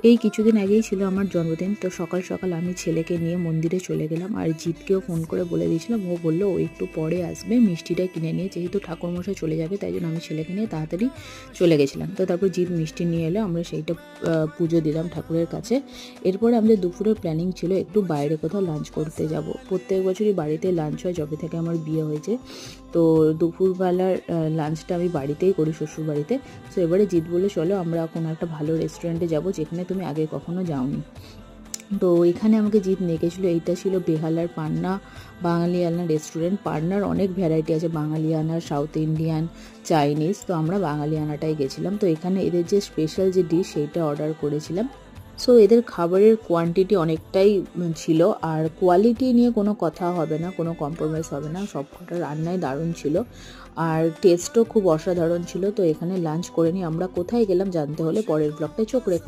এই কিছুদিন আগেই ছিল আমার জন্মদিন, তো সকাল সকাল আমি ছেলেকে নিয়ে মন্দিরে চলে গেলাম। আর জিৎকেও ফোন করে বলে দিয়েছিলাম, ও বললো ও একটু পরে আসবে মিষ্টিটা কিনে নিয়ে, যেহেতু ঠাকুরমশাই চলে যাবে তাই জন্য আমি ছেলেকে নিয়ে তাড়াতাড়ি চলে গেছিলাম। তো তারপর জিৎ মিষ্টি নিয়ে এলো, আমরা সেইটা পুজো দিলাম ঠাকুরের কাছে। এরপরে আমাদের দুপুরের প্ল্যানিং ছিল একটু বাইরে কোথাও লাঞ্চ করতে যাব। প্রত্যেক বছরই বাড়িতে লাঞ্চ হয় যবে থেকে আমার বিয়ে হয়েছে, তো দুপুরবেলার লাঞ্চটা আমি বাড়িতেই করি, শ্বশুর বাড়িতে। সো এবারে জিৎ বলে চলো আমরা কোনো একটা ভালো রেস্টুরেন্টে যাব যেখানে তুমি আগে কখনো যাওনি। তো এখানে আমাকে জিৎ নিয়ে গেছিলো, এইটা ছিল বেহালার পান্না বাঙালিয়ানা রেস্টুরেন্ট। পান্নার অনেক ভ্যারাইটি আছে, বাঙালিয়ানা, সাউথ ইন্ডিয়ান, চাইনিজ। তো আমরা বাঙালিয়ানাটাই গেছিলাম। তো এখানে এদের যে স্পেশাল যে ডিশ সেইটা অর্ডার করেছিলাম। সো এদের খাবারের কোয়ান্টিটি অনেকটাই ছিল, আর কোয়ালিটি নিয়ে কোনো কথা হবে না, কোনো কম্প্রোমাইজ হবে না, সব কটা রান্নাই দারুণ ছিল আর টেস্টও খুব অসাধারণ ছিল। তো এখানে লাঞ্চ করে নিয়ে আমরা কোথায় গেলাম জানতে হলে পরের ব্লগটায় চোখ রেখো।